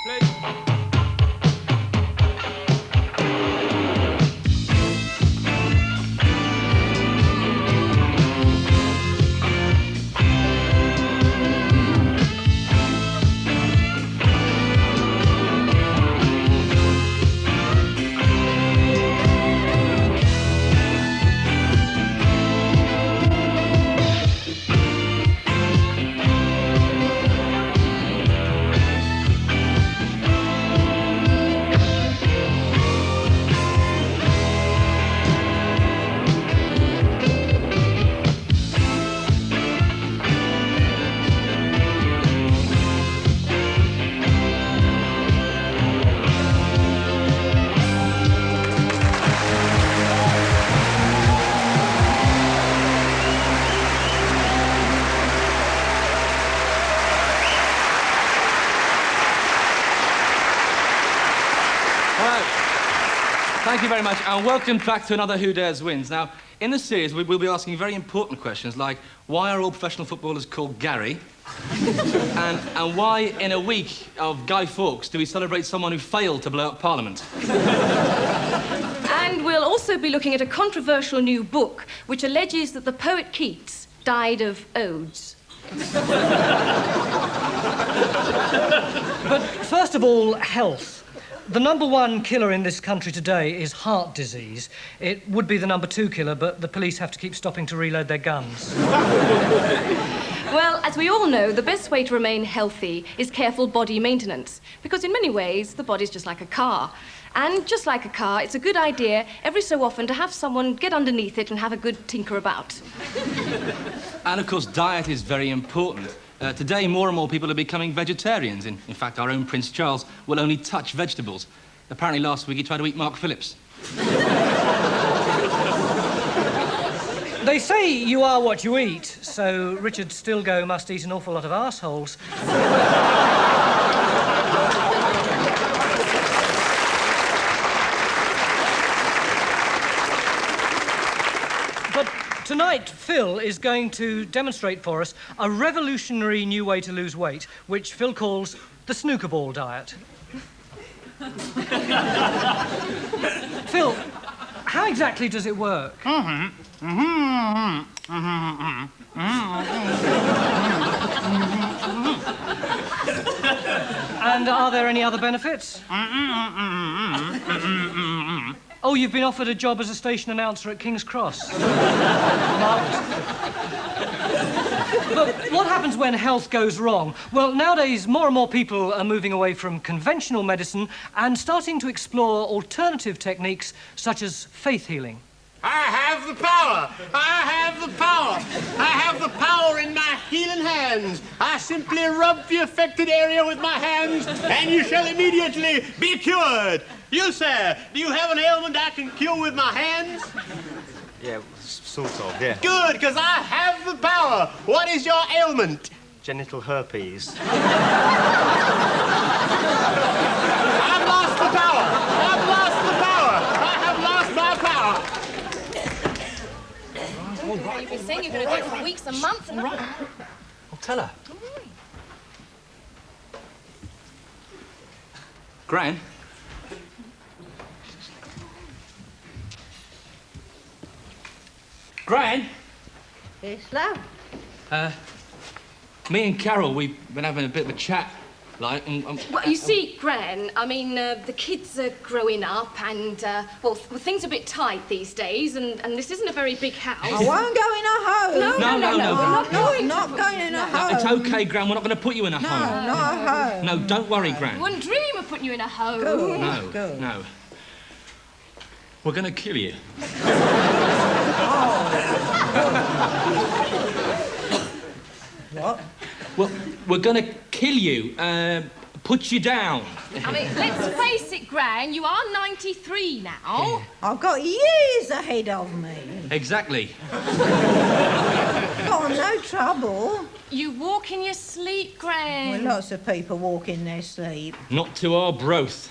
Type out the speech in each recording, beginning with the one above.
please. Thank you very much, and welcome back to another Who Dares Wins. Now, in this series, we will be asking very important questions like, why are all professional footballers called Gary? and why, in a week of Guy Fawkes, do we celebrate someone who failed to blow up Parliament? And we'll also be looking at a controversial new book which alleges that the poet Keats died of odes. But first of all, health. The #1 killer in this country today is heart disease. It would be the #2 killer, but the police have to keep stopping to reload their guns. Well, as we all know, the best way to remain healthy is careful body maintenance, because in many ways, the body's just like a car. And just like a car, it's a good idea every so often to have someone get underneath it and have a good tinker about. And, of course, diet is very important. Today, more and more people are becoming vegetarians. In fact, our own Prince Charles will only touch vegetables. Apparently, last week he tried to eat Mark Phillips. They say you are what you eat, so Richard Stilgo must eat an awful lot of arseholes. But tonight, Phil is going to demonstrate for us a revolutionary new way to lose weight, which Phil calls the snooker ball diet. Phil, how exactly does it work? And are there any other benefits? Oh, you've been offered a job as a station announcer at King's Cross. Marvellous. But what happens when health goes wrong? Well, nowadays, more and more people are moving away from conventional medicine and starting to explore alternative techniques such as faith healing. I have the power! I have the power! I have the power in my healing hands! I simply rub the affected area with my hands and you shall immediately be cured! You, sir, do you have an ailment I can cure with my hands? Yeah, sort of, yeah. Good, because I have the power! What is your ailment? Genital herpes. I've lost the power! I've lost the power! I have lost my power! You've been saying you're going to do it for weeks and months and... I'll tell her. Gran? Gran? Yes, love? Me and Carol, we've been having a bit of a chat, like, and... Well, you see, Gran, I mean, the kids are growing up and, well, things are a bit tight these days and this isn't a very big house. I won't go in a home. No. I'm not going in a home. It's OK, Gran, we're not going to put you in a home. No, not a home. No, don't worry, Gran. I wouldn't dream of putting you in a home. Good. No. We're going to kill you. What? Well, we're going to kill you, put you down. I mean, let's face it, Gran, you are 93 now. I've got years ahead of me. Exactly. Got no trouble. You walk in your sleep, Gran. Well, lots of people walk in their sleep. Not to our broth.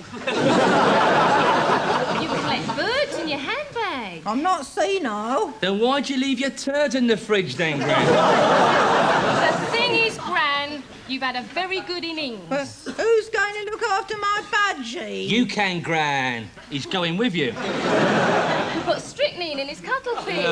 You collect birds in your handbag. I'm not senile. Then why'd you leave your turd in the fridge then, Gran? The thing is, Gran, you've had a very good innings. But who's going to look after after my budgie? You can, Gran. He's going with you. Put strychnine in his cuttlefish.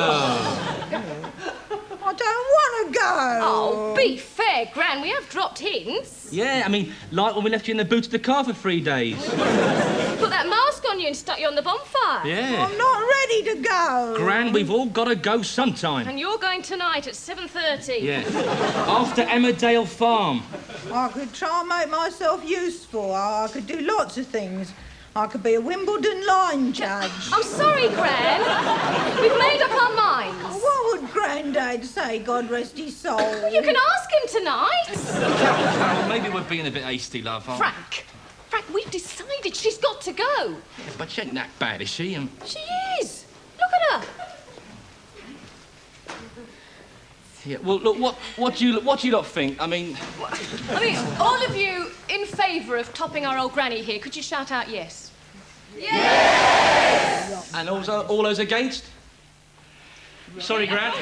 I don't want to go. Oh, be fair, Gran. We have dropped hints. Yeah, I mean, like when we left you in the boot of the car for 3 days. Put that mask on you and stuck you on the bonfire. Yeah. I'm not ready to go. Gran, we've all got to go sometime. And you're going tonight at 7:30. Yeah. After Emmerdale Farm. I could try and make myself useful. I could do lots of things. I could be a Wimbledon line judge. I'm sorry, Gran. We've made up our minds. What would Grandad say, God rest his soul? You can ask him tonight. Carol, maybe we're being a bit hasty, love. Frank, we've decided she's got to go. But she ain't that bad, is she? She is. Look at her. Yeah. Well, look, what do you lot think? I mean, all of you in favour of topping our old granny here, could you shout out yes? Yes! And also, all those against? Sorry, Gran.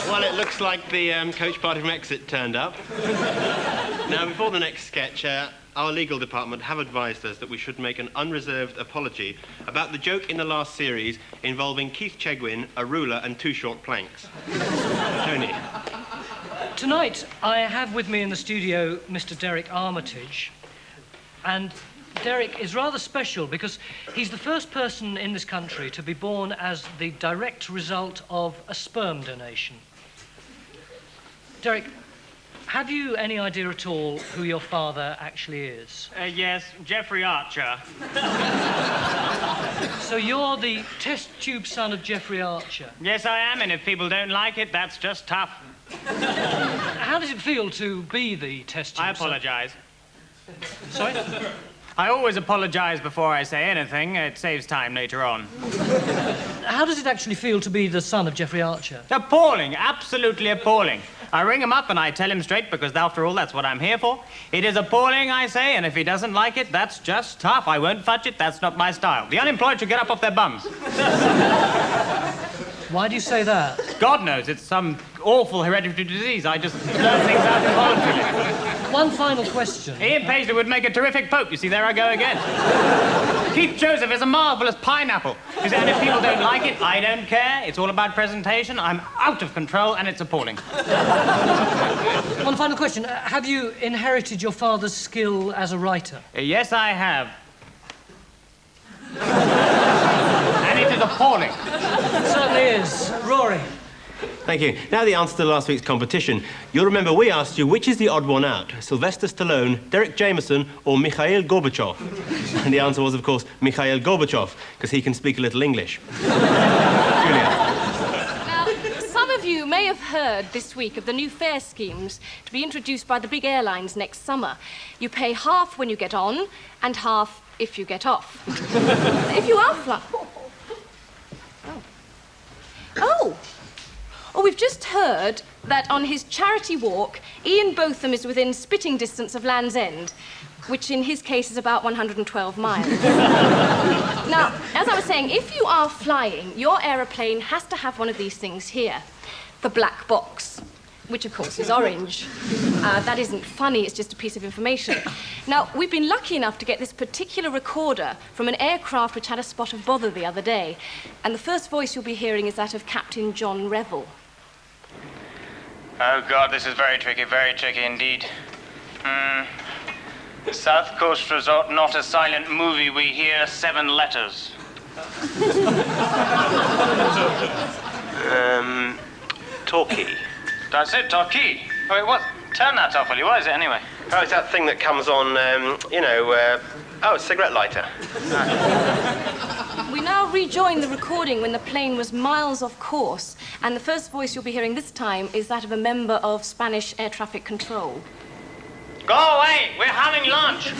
Well, it looks like the coach party from Exit turned up. Now, before the next sketch, our legal department have advised us that we should make an unreserved apology about the joke in the last series involving Keith Chegwin, a ruler, and 2 short planks. Tony. Tonight, I have with me in the studio Mr. Derek Armitage. And Derek is rather special because he's the first person in this country to be born as the direct result of a sperm donation. Derek, have you any idea at all who your father actually is? Yes, Jeffrey Archer. So you're the test tube son of Jeffrey Archer? Yes, I am, and if people don't like it, that's just tough. How does it feel to be the test tube I son? apologise. Sorry? I always apologise before I say anything. It saves time later on. How does it actually feel to be the son of Jeffrey Archer? Appalling, absolutely appalling. I ring him up and I tell him straight because, after all, that's what I'm here for. It is appalling, I say, and if he doesn't like it, that's just tough. I won't fudge it, that's not my style. The unemployed should get up off their bums. Why do you say that? God knows, it's some awful hereditary disease. I just learn things out involuntarily. One final question. Ian Paisley would make a terrific pope. You see, there I go again. Keith Joseph is a marvellous pineapple. You see, and if people don't like it, I don't care. It's all about presentation. I'm out of control, and it's appalling. One final question. Have you inherited your father's skill as a writer? Yes, I have. And it is appalling. It certainly is. Rory. Thank you. Now the answer to last week's competition. You'll remember we asked you which is the odd one out, Sylvester Stallone, Derek Jameson, or Mikhail Gorbachev. And the answer was, of course, Mikhail Gorbachev, because he can speak a little English. Julia. Now, some of you may have heard this week of the new fare schemes to be introduced by the big airlines next summer. You pay half when you get on and half if you get off. If you are Oh, we've just heard that on his charity walk, Ian Botham is within spitting distance of Land's End, which in his case is about 112 miles. Now, as I was saying, if you are flying, your aeroplane has to have one of these things here, the black box, which of course is orange. That isn't funny, it's just a piece of information. Now, we've been lucky enough to get this particular recorder from an aircraft which had a spot of bother the other day, and the first voice you'll be hearing is that of Captain John Revel. Oh, God, this is very tricky indeed. South Coast Resort, not a silent movie. We hear 7 letters. Talkie. That's it, Torquay. Oh, wait, what? Turn that off, will you? What is it, anyway? Oh, it's that thing that comes on, a cigarette lighter. We now rejoin the recording when the plane was miles off course, and the first voice you'll be hearing this time is that of a member of Spanish air traffic control. Go away! We're having lunch!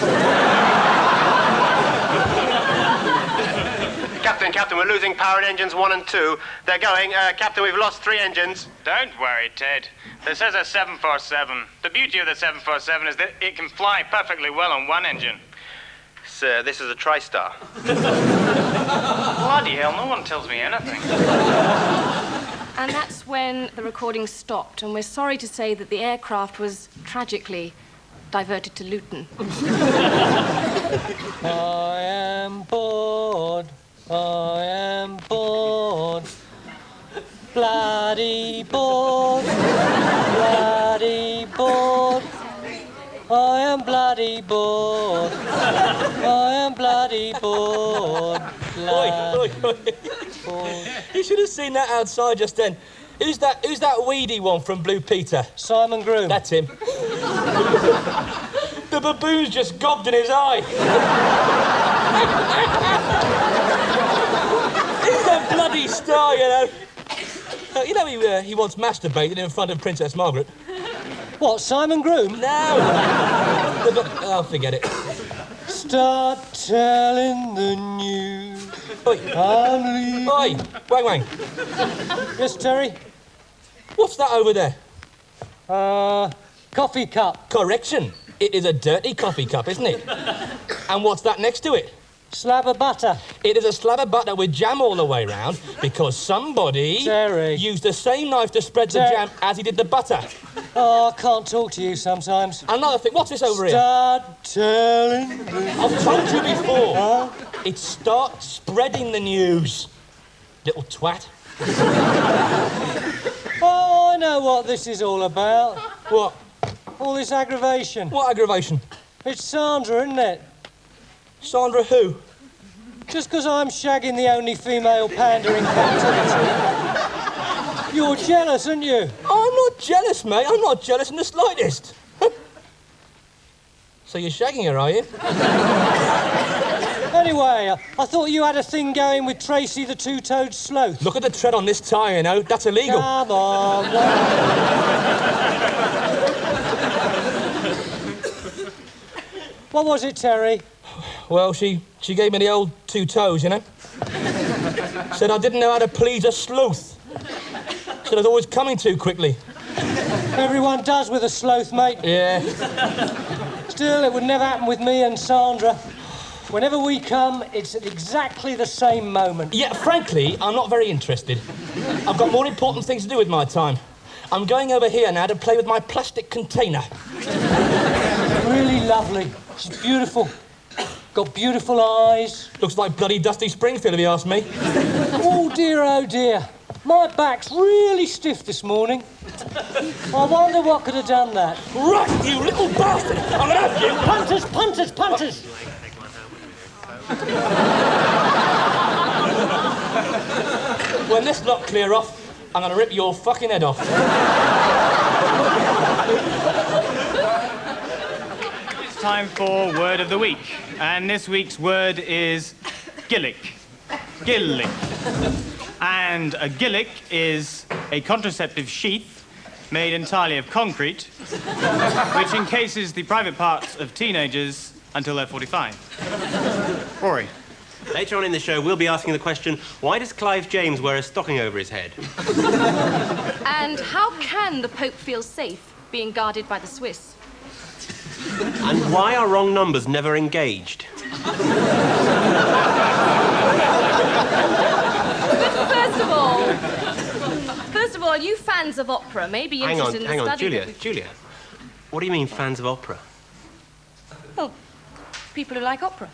Captain, we're losing power in engines 1 and 2. They're going. Captain, we've lost 3 engines. Don't worry, Ted. This is a 747. The beauty of the 747 is that it can fly perfectly well on one engine. Sir, this is a TriStar. Bloody hell, no one tells me anything. And that's when the recording stopped, and we're sorry to say that the aircraft was tragically diverted to Luton. I am bored. I am bored. Bloody bored. Bloody bored. I am bloody bored. I am bloody bored. Oi. You should have seen that outside just then. Who's that weedy one from Blue Peter? Simon Groom. That's him. The baboon's just gobbed in his eye. He's a bloody star, you know. He once masturbated in front of Princess Margaret. What, Simon Groom? No. Oh, forget it. Start telling the news. Oi. I'm leaving. Oi, Wang. Yes, Terry? What's that over there? Coffee cup. Correction. It is a dirty coffee cup, isn't it? And what's that next to it? Slab of butter. It is a slab of butter with jam all the way round because somebody Terry. used the same knife to spread the jam as he did the butter. Oh, I can't talk to you sometimes. Another thing, what's this over here? Start telling. I've told you before. It's start spreading the news. Little twat. Oh, I know what this is all about. What? All this aggravation. What aggravation? It's Sandra, isn't it? Sandra who? Just because I'm shagging the only female panda in captivity. You're jealous, aren't you? I'm not jealous, mate. I'm not jealous in the slightest. So you're shagging her, are you? Anyway, I thought you had a thing going with Tracy the two-toed sloth. Look at the tread on this tyre, you know. That's illegal. Come on. What was it, Terry? Well, she gave me the old two toes, you know. Said I didn't know how to please a sleuth. Said I was always coming too quickly. Everyone does with a sloth, mate. Yeah. Still, it would never happen with me and Sandra. Whenever we come, it's at exactly the same moment. Yeah, frankly, I'm not very interested. I've got more important things to do with my time. I'm going over here now to play with my plastic container. Really lovely. She's beautiful. Got beautiful eyes. Looks like bloody Dusty Springfield, if you ask me. Oh, dear, oh, dear. My back's really stiff this morning. I wonder what could have done that. Right, you little bastard! I'm gonna have you! Punters! When this lot clear off, I'm gonna rip your fucking head off. It's time for Word of the Week. And this week's word is gillick. Gillick. And a gillick is a contraceptive sheath made entirely of concrete, which encases the private parts of teenagers until they're 45. Rory. Later on in the show, we'll be asking the question, why does Clive James wear a stocking over his head? And how can the Pope feel safe being guarded by the Swiss? And why are wrong numbers never engaged? First of all, you fans of opera may be interested in the study... Julia. What do you mean, fans of opera? Well, people who like opera.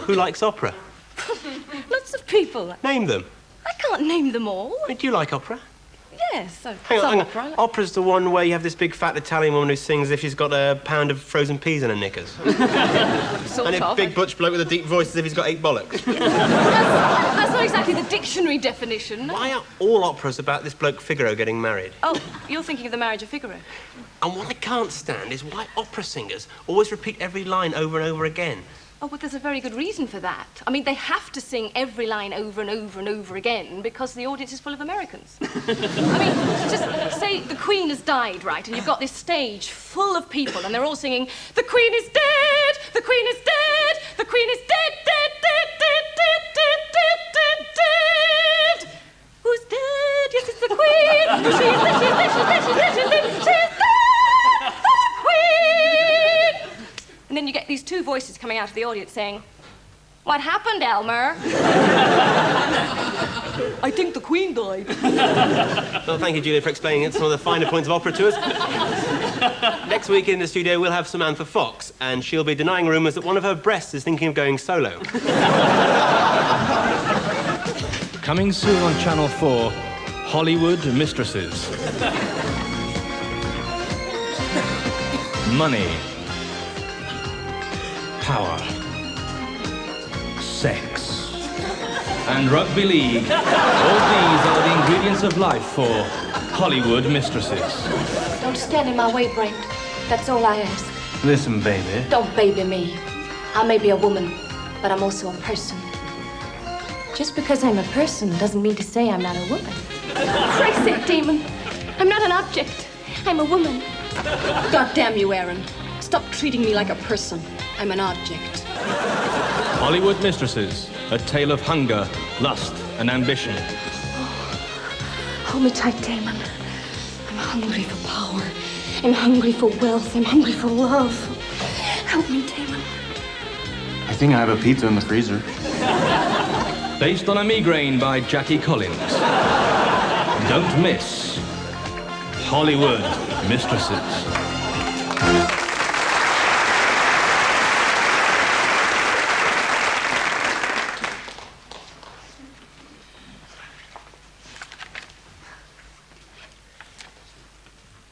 Who likes opera? Lots of people. Name them. I can't name them all. Do you like opera? Yes, Hang on. opera. Opera's the one where you have this big fat Italian woman who sings as if she's got a pound of frozen peas in her knickers. Sort and a of. big butch bloke with a deep voice as if he's got 8 bollocks. That's not exactly the dictionary definition. Why are all operas about this bloke Figaro getting married? Oh, you're thinking of The Marriage of Figaro. And what I can't stand is why opera singers always repeat every line over and over again. Oh, but there's a very good reason for that. I mean, they have to sing every line over and over and over again because the audience is full of Americans. I mean, just say the Queen has died, right? And you've got this stage full of people and they're all singing, "The Queen is dead! The Queen is dead! The Queen is dead, dead, dead, dead, dead, dead, dead, dead, dead! Who's dead? Yes, it's the Queen! She's dead, she's dead, she's dead, she's dead, she's dead, she's dead! The Queen! And then you get these two voices coming out of the audience saying, "What happened, Elmer?" "I think the Queen died." Well, thank you, Julia, for explaining some of the finer points of opera to us. Next week in the studio, we'll have Samantha Fox, and she'll be denying rumours that one of her breasts is thinking of going solo. Coming soon on Channel 4, Hollywood Mistresses. Money. Power. Sex. And rugby league. All these are the ingredients of life for Hollywood Mistresses. Don't stand in my way, Brent. That's all I ask. Listen, baby. Don't baby me. I may be a woman, but I'm also a person. Just because I'm a person doesn't mean to say I'm not a woman. Christ's sake, Damon. I'm not an object. I'm a woman. God damn you, Aaron. Stop treating me like a person. I'm an object. Hollywood Mistresses, a tale of hunger, lust, and ambition. Hold me tight, Damon. I'm hungry for power. I'm hungry for wealth. I'm hungry for love. Help me, Damon. I think I have a pizza in the freezer. Based on a Migraine by Jackie Collins. Don't miss Hollywood Mistresses.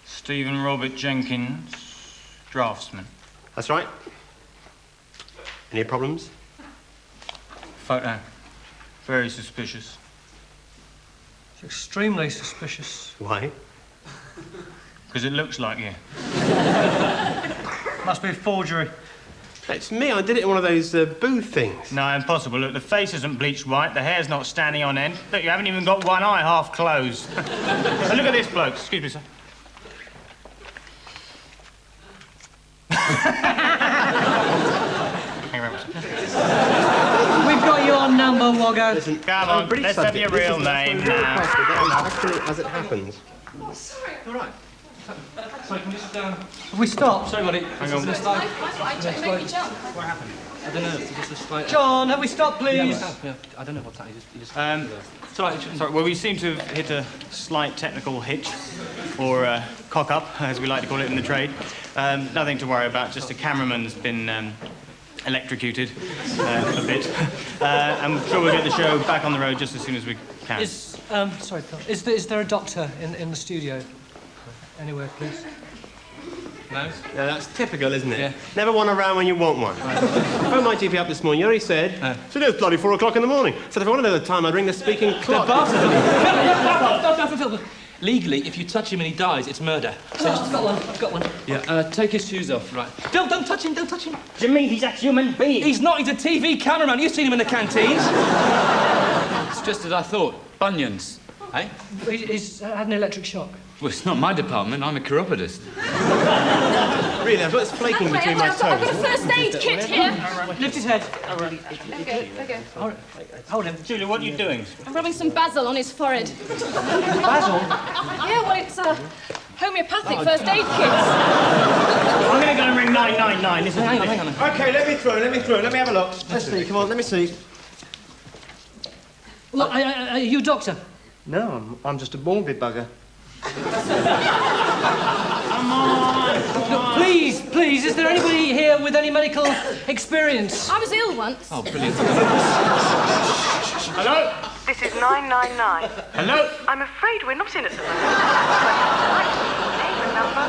Stephen Robert Jenkins, draftsman. That's right. Any problems? Photo. Very suspicious. It's extremely suspicious. Why? Because it looks like you. Must be a forgery. It's me. I did it in one of those booth things. No, impossible. Look, the face isn't bleached white, the hair's not standing on end. Look, you haven't even got one eye half closed. And look at this bloke. Excuse me, sir. Thank you very much. We've got your number, Woggo. Listen, Come on, let's have your real name now. Actually, as it happens. Sorry. All right. Sorry, can we just... Have we stopped? Sorry, buddy. Hang on. What happened? I don't know. Just a slight... John, have we stopped, please? Yeah, I don't know what's happening. You just... Sorry, well, we seem to have hit a slight technical hitch, or cock-up, as we like to call it in the trade. Nothing to worry about, just a cameraman's been electrocuted a bit. I'm sure we'll get the show back on the road just as soon as we can. Sorry, Phil. Is there a doctor in the studio? Anywhere, please. No? Yeah, that's typical, isn't it? Yeah. Never one around when you want one. I phoned my GP up this morning. You already said, so it was bloody 4 o'clock in the morning. Said if I wanted to know the time, I'd ring the speaking clock. Phil. Legally, if you touch him and he dies, it's murder. So I've got one. Yeah, take his shoes off. Right. Don't touch him, don't touch him. Do you mean he's a human being? He's not, he's a TV cameraman. You've seen him in the canteens. It's just as I thought. Bunions. Eh? He's had an electric shock. Well, it's not my department. I'm a chiropodist. Really, I've got this flaking between my I've got a toes. first aid kit here. Lift his head. Okay. Hold him. Julie, what are you doing? I'm rubbing some basil on his forehead. Basil? Yeah, well, it's a homeopathic first aid kit. I'm going to go and ring 999. Listen, Hang on. OK, let me through. Let me have a look. Let's see, come on, let me see. Look, are you a doctor? No, I'm just a morbid bugger. Come on. Look, please, is there anybody here with any medical experience? I was ill once. Oh, brilliant. Hello? This is 999. Hello? I'm afraid we're not in at the moment. Name and number.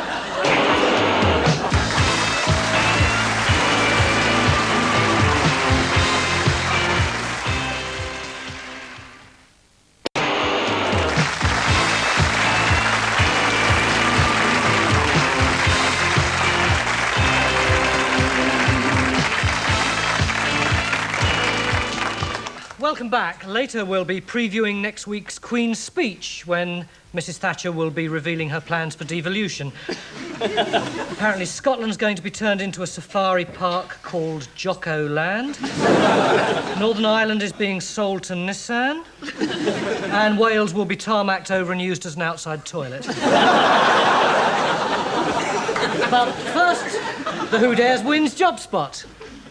Welcome back. Later we'll be previewing next week's Queen's Speech when Mrs. Thatcher will be revealing her plans for devolution. Apparently Scotland's going to be turned into a safari park called Jocko Land. Northern Ireland is being sold to Nissan. And Wales will be tarmacked over and used as an outside toilet. But first, the Who Dares wins job spot.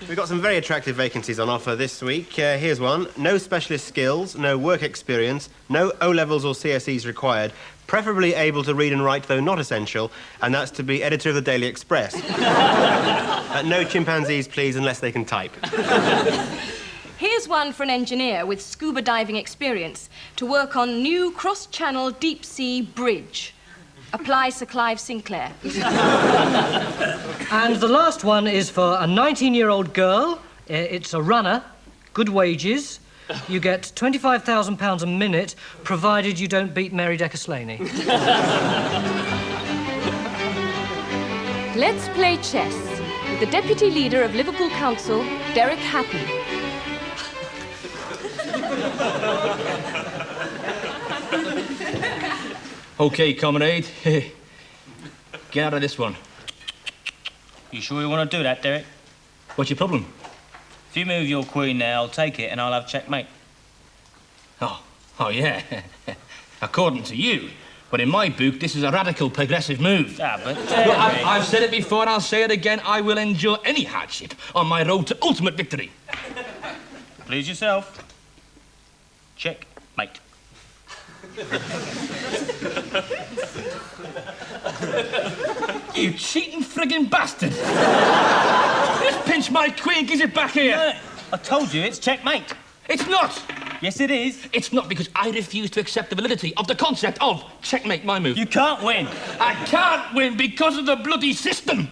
We've got some very attractive vacancies on offer this week. Here's one. No specialist skills, no work experience, no O-levels or CSEs required. preferably able to read and write, though not essential, and that's to be editor of the Daily Express. No chimpanzees, please, unless they can type. Here's one for an engineer with scuba diving experience to work on new cross-channel deep-sea bridge. Apply Sir Clive Sinclair. And the last one is for a 19-year-old girl. It's a runner, good wages. You get £25,000 a minute, provided you don't beat Mary Decker-Slaney. Let's play chess with the Deputy Leader of Liverpool Council, Derek Hatton. OK, comrade. Get out of this one. You sure you want to do that, Derek? What's your problem? If you move your queen there, I'll take it and I'll have checkmate. Oh, yeah. According to you. But in my book, this is a radical, progressive move. Ah, but... Well, I've said it before and I'll say it again. I will endure any hardship on my road to ultimate victory. Please yourself. Checkmate. You cheating friggin' bastard! Just pinch my queen, gives it back here. No, I told you, it's checkmate. It's not! Yes, it is. It's not, because I refuse to accept the validity of the concept of checkmate, my move. You can't win. I can't win because of the bloody system.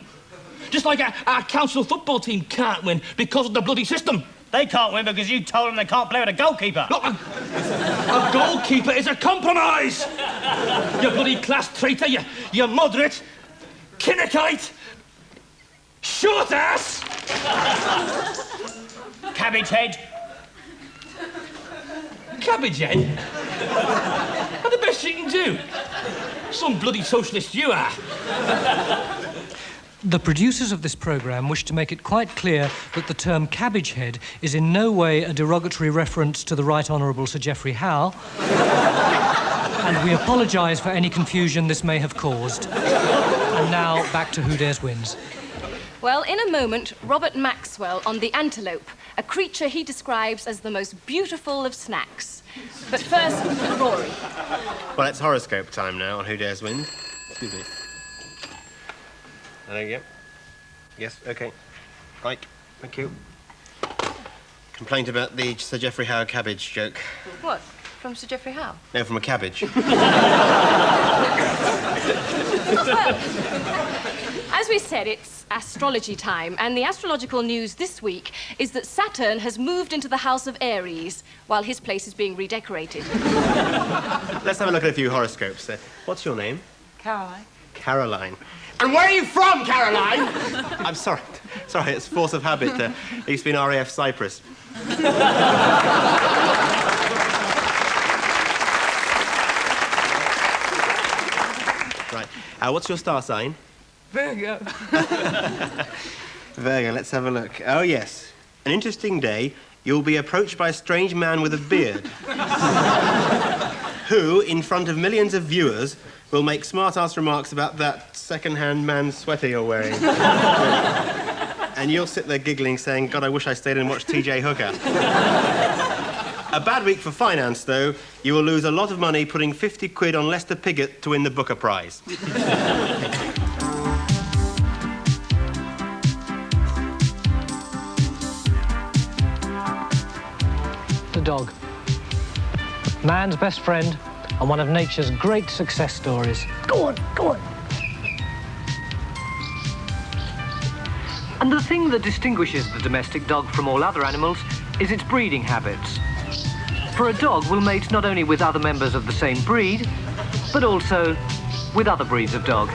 Just like our council football team can't win because of the bloody system. They can't win because you told them they can't play with a goalkeeper. Look, a goalkeeper is a compromise. You bloody class traitor, you moderate, Kinnockite, short ass. Cabbage head. Cabbage head? That's the best you can do. Some bloody socialist you are. The producers of this programme wish to make it quite clear that the term cabbage head is in no way a derogatory reference to the Right Honourable Sir Geoffrey Howe. And we apologise for any confusion this may have caused. And now, back to Who Dares Wins. Well, in a moment, Robert Maxwell on the antelope, a creature he describes as the most beautiful of snacks. But first, Rory. Well, it's horoscope time now on Who Dares Win. Excuse me. There you go. Yes, OK. Right, thank you. Complaint about the Sir Geoffrey Howe cabbage joke. What? From Sir Geoffrey Howe? No, from a cabbage. Well, as we said, it's astrology time, and the astrological news this week is that Saturn has moved into the house of Aries while his place is being redecorated. Let's have a look at a few horoscopes. What's your name? Caroline. Caroline. And where are you from, Caroline? I'm sorry. Sorry, it's force of habit. It used to be an RAF Cyprus. Right. What's your star sign? Virgo. Virgo, let's have a look. Oh, yes. An interesting day. You'll be approached by a strange man with a beard who, in front of millions of viewers, will make smart-ass remarks about that second-hand man's sweater you're wearing. And you'll sit there giggling, saying, God, I wish I stayed and watched TJ Hooker. A bad week for finance, though. You will lose a lot of money putting 50 quid on Lester Piggott to win the Booker Prize. The dog. Man's best friend and one of nature's great success stories. Go on, go on. And the thing that distinguishes the domestic dog from all other animals is its breeding habits. For a dog will mate not only with other members of the same breed, but also with other breeds of dog.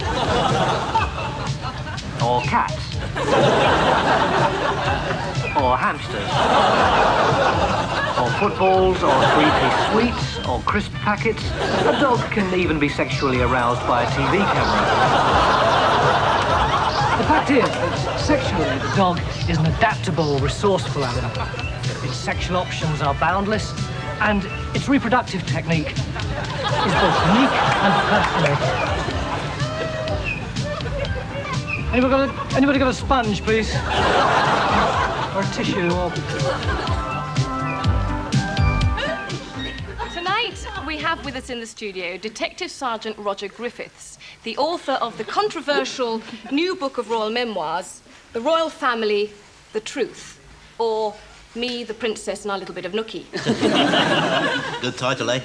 Or cats. Or hamsters. Or footballs, or three-piece sweets, or crisp packets. A dog can even be sexually aroused by a TV camera. The fact is that sexually, the dog is an adaptable, resourceful animal. Its sexual options are boundless, and its reproductive technique is both unique and fascinating. Anybody got a sponge, please? Or a tissue, or... Tonight, we have have with us in the studio Detective Sergeant Roger Griffiths, the author of the controversial new book of royal memoirs, The Royal Family, The Truth, or Me, the Princess, and Our Little Bit of Nookie. Good title, eh?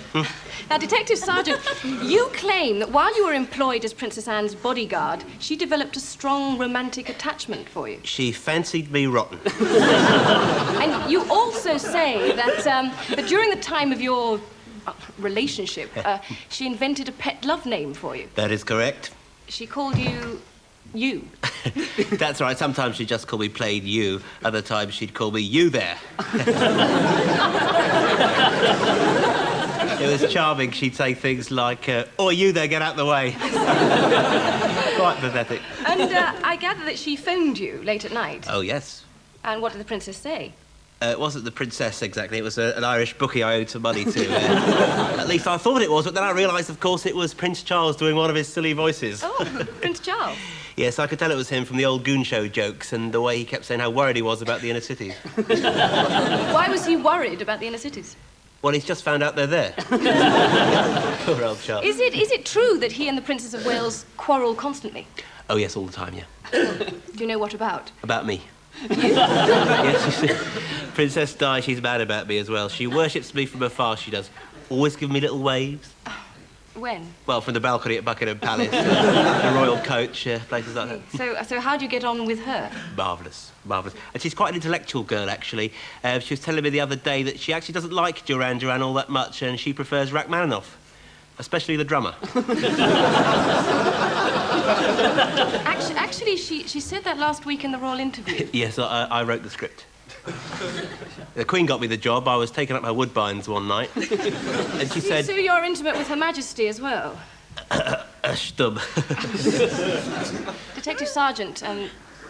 Now, Detective Sergeant, you claim that while you were employed as Princess Anne's bodyguard, she developed a strong romantic attachment for you. She fancied me rotten. And you also say that, that during the time of your relationship, she invented a pet love name for you. That is correct. She called you... You. That's right. Sometimes she'd just call me plain you. Other times she'd call me you there. It was charming. She'd say things like, "Oh, you there, get out the way." Quite pathetic. And I gather that she phoned you late at night. Oh, yes. And what did the princess say? It wasn't the princess, exactly. It was an Irish bookie I owed some money to. At least I thought it was, but then I realised, of course, it was Prince Charles doing one of his silly voices. Oh, Prince Charles? Yes, I could tell it was him from the old Goon Show jokes and the way he kept saying how worried he was about the inner cities. Why was he worried about the inner cities? Well, he's just found out they're there. Poor old Charles. Is it true that he and the Princess of Wales quarrel constantly? Oh, yes, all the time, yeah. Do you know what about? About me. Yes, you see, Princess Di, she's mad about me as well. She worships me from afar, she does. Always giving me little waves. When? Well, from the balcony at Buckingham Palace, the Royal Coach, places like that. So how do you get on with her? Marvellous, marvellous. And she's quite an intellectual girl, actually. She was telling me the other day that she actually doesn't like Duran Duran all that much, and she prefers Rachmaninoff, especially the drummer. Actually, she said that last week in the royal interview. Yes, I wrote the script. The Queen got me the job. I was taking up her woodbines one night, and she said... So you're intimate with Her Majesty as well? Stub. Detective Sergeant,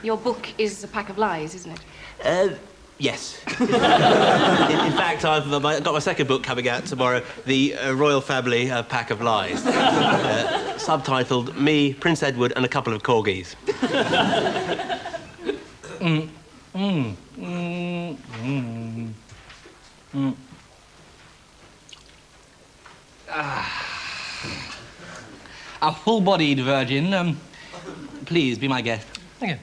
your book is a pack of lies, isn't it? Yes. In fact, I've got my second book coming out tomorrow, The Royal Family, A Pack of Lies. Subtitled Me, Prince Edward and a Couple of Corgis. A full-bodied virgin. Please, be my guest. Thank you.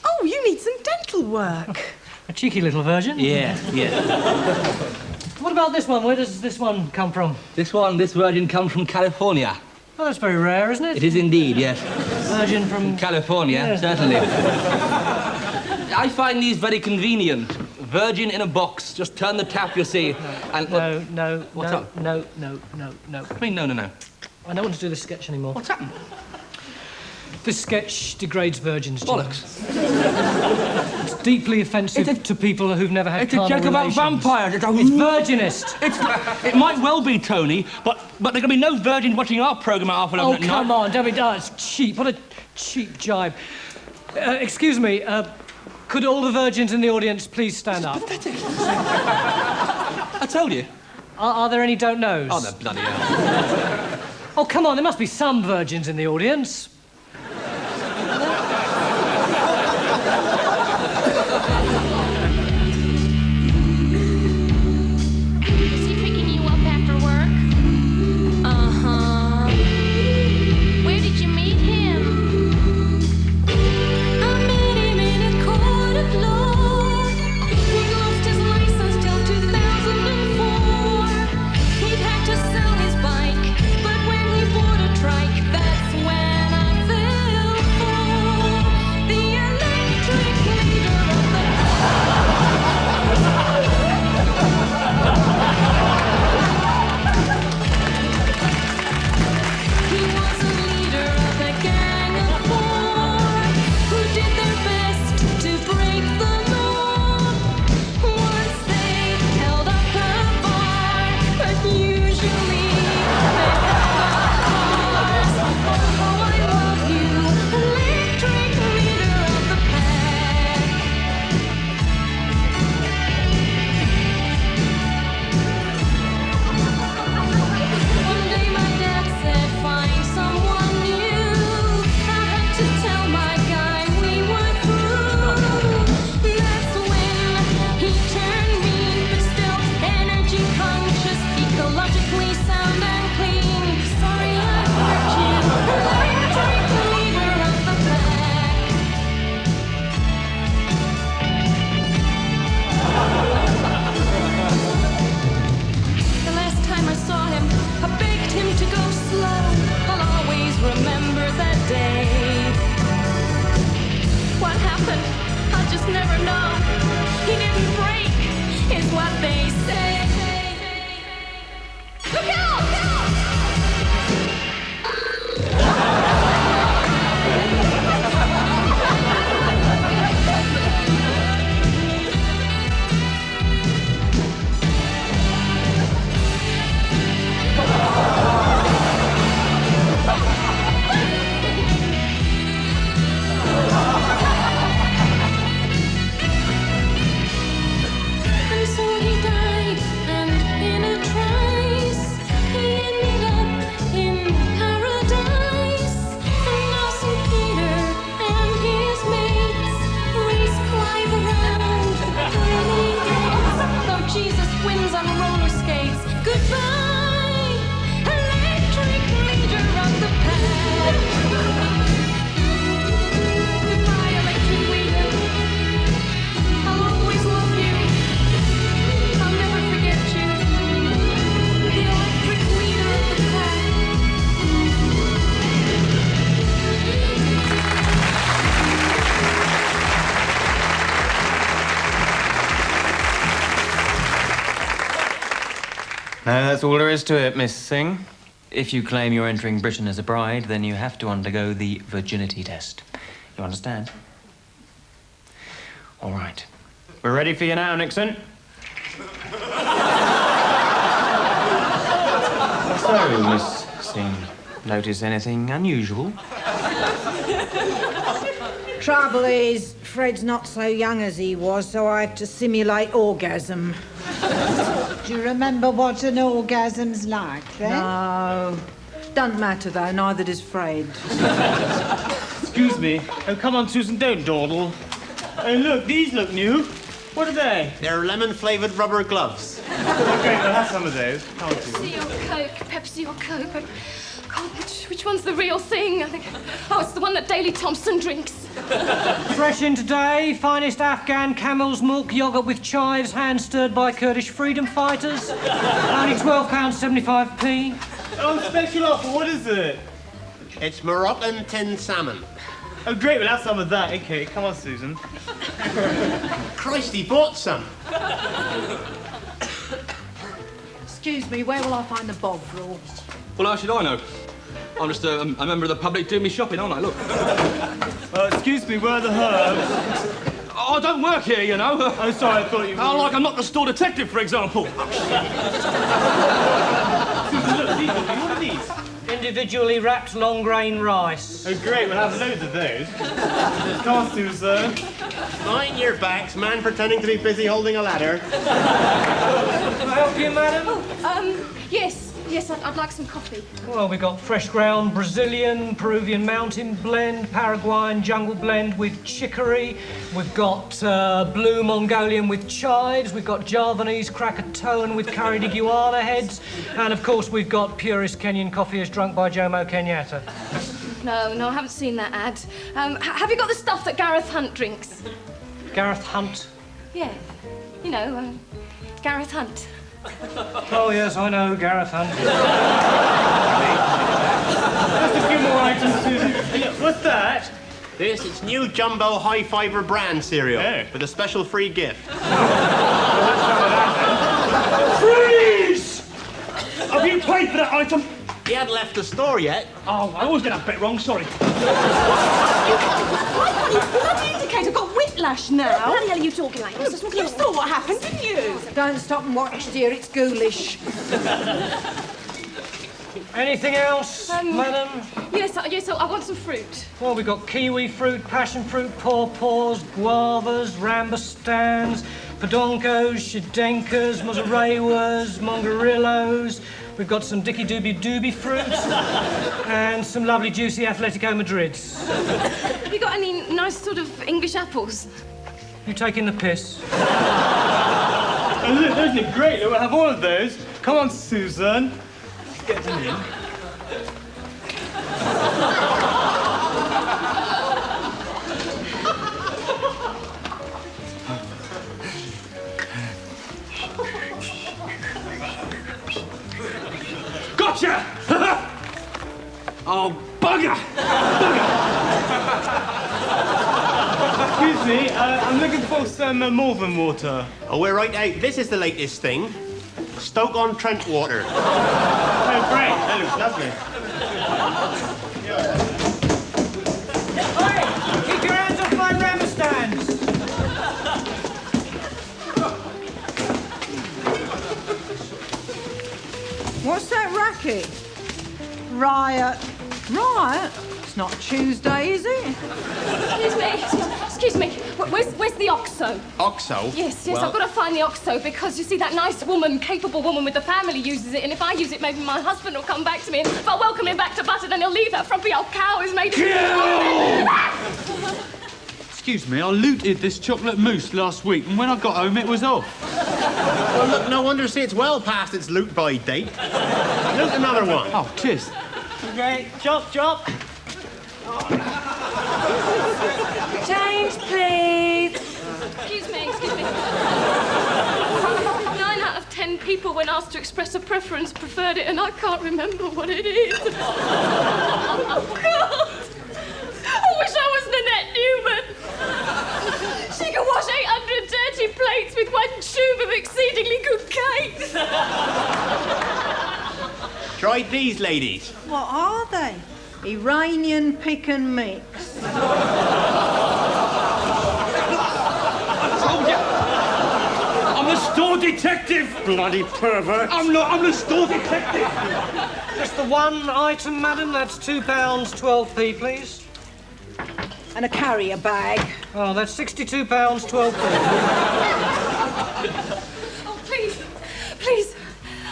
Oh, you need some dental work. A cheeky little virgin. Yes, yes. What about this one? Where does this one come from? This virgin comes from California. Oh, that's very rare, isn't it? It is indeed, yes. Virgin from... California, yes. Certainly. I find these very convenient. Virgin in a box. Just turn the tap, you see. And No. What's up? No. What do you mean, no? I don't want to do this sketch anymore. What's happened? This sketch degrades virgins. Bollocks. It's deeply offensive to people who've never had carnal It's a joke about relations. vampires. It's virginist. It might well be, Tony, but there can be no virgins watching our programme at half 11 at night. Oh, come on, don't be done. It's cheap. What a cheap jibe. Excuse me, could all the virgins in the audience please stand up? Pathetic. I told you. Are there any don't knows? Oh, no, bloody hell. Oh, come on, there must be some virgins in the audience. Is he picking you up after work? Uh-huh. Where did you meet him? I met him in a court of law. He lost his license till 2004. He'd had to sell his bike, but when he bought a trike, that's when I fell for. just never know. He didn't break, is what they say. Look out! And so he died, and in a trice, he ended up in paradise. And now St. Peter and his mates race Clive around the pearly gates. Though Jesus wins on roller skates, goodbye, electric leader of the pack. Goodbye, electric leader. I'll always love you. I'll never forget you. The electric leader of the pack. No, that's all there is to it, Miss Singh. If you claim you're entering Britain as a bride, then you have to undergo the virginity test. You understand? All right. We're ready for you now, Nixon. So, Miss Singh, notice anything unusual? Trouble is, Fred's not so young as he was, so I have to simulate orgasm. Do you remember what an orgasm's like, then? No. Doesn't matter, though. Neither does Fred. Excuse me. Oh, come on, Susan, don't dawdle. Oh, look, these look new. What are they? They're lemon-flavoured rubber gloves. Okay, we'll have some of those. Come on, Susan. Pepsi or Coke, Pepsi or Coke. God, which one's the real thing? I think. Oh, it's the one that Daley Thompson drinks. Fresh in today, finest Afghan camel's milk yogurt with chives, hand stirred by Kurdish freedom fighters. Only £12.75p. Oh, special offer, what is it? It's Moroccan tinned salmon. Oh, great, we'll have some of that. Okay, come on, Susan. Christ, he bought some. Excuse me, where will I find the bovril? Well, how should I know? I'm just a member of the public doing me shopping, aren't I? Look. Excuse me, where are the herbs? Oh, I don't work here, you know. Oh, sorry, I thought you were... Oh, like I'm not the store detective, for example. Susan, look, these look new. What are these? Individually wrapped long grain rice. Oh, great, we'll have loads of those. Come on, Susan. Mind your backs, man pretending to be busy holding a ladder. Can I help you, madam? Yes. Yes, I'd like some coffee. Well, we've got fresh ground Brazilian, Peruvian mountain blend, Paraguayan jungle blend with chicory. We've got blue Mongolian with chives. We've got Javanese Krakatoan with curried iguana heads. And, of course, we've got purest Kenyan coffee as drunk by Jomo Kenyatta. No, I haven't seen that ad. Have you got the stuff that Gareth Hunt drinks? Gareth Hunt? Yeah. You know, Gareth Hunt. Oh, yes, I know, Gareth Hunt. Just a few more items, Susan. What's that? This, it's new jumbo high-fibre bran cereal with a special free gift. Freeze! Have you paid for that item? He hadn't left the store yet. Oh, I always get that bit wrong, sorry. Bloody indicator got whiplash now. How the hell are you talking like this? You saw what happened, didn't you? Don't stop and watch, dear. It's ghoulish. Anything else, madam? Yes, I want some fruit. Well, we've got kiwi fruit, passion fruit, pawpaws, guavas, rambustans, podonkos, shidenkas, mozzarellas, mongarillos. We've got some Dicky Doobie Doobie fruits and some lovely juicy Atletico Madrids. Have you got any nice sort of English apples? You taking the piss? Oh, look, those look great. Look, we'll have all of those. Come on, Susan. Let's get them in. Gotcha! Oh, bugger! Bugger! Excuse me, I'm looking for some Malvern water. Oh, we're right out. This is the latest thing. Stoke-on-Trent water. Oh, great. That looks lovely. Hey, keep your hands off my rammer stands. What's that racket? Riot. Riot? It's not Tuesday, is it? Excuse me. Where's the OXO? Oxo? Yes, Well, I've got to find the OXO because, you see, that nice woman, capable woman with the family uses it, and if I use it, maybe my husband will come back to me, and if I welcome him back to Button, then he'll leave that frumpy old cow who's made Excuse me, I looted this chocolate mousse last week, and when I got home, it was off. Well, look, no wonder, see, it's well past its loot-by date. Loot another one. Oh, cheers. Okay, chop. Change, please. Excuse me. 9 out of 10 people, when asked to express a preference, preferred it, and I can't remember what it is. Oh, God. I wish I was Nanette Newman. She could wash 800 dirty plates with one tube of exceedingly good cake. Try these, ladies. What are they? Iranian pick and mix. I'm the store detective! Bloody pervert. I'm the store detective! Just the one item, madam. That's £2.12p, please. And a carrier bag. Oh, that's £62.12p. Oh, please.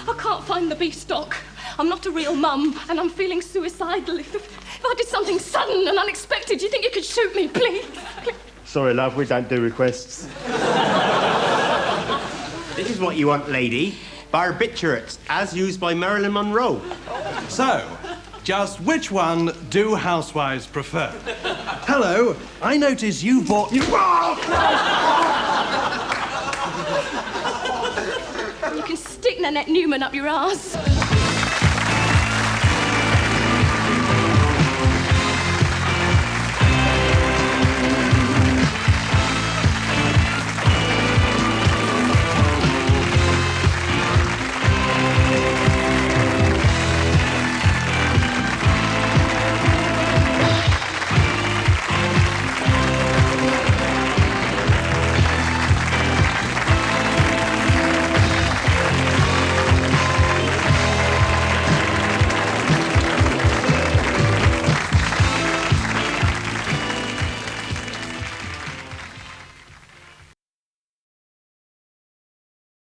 I can't find the beef stock. I'm not a real mum, and I'm feeling suicidal. If I did something sudden and unexpected, do you think you could shoot me, please? Sorry, love, we don't do requests. This is what you want, lady. Barbiturates, as used by Marilyn Monroe. So, just which one do housewives prefer? Hello, I notice you bought... You can stick Nanette Newman up your arse.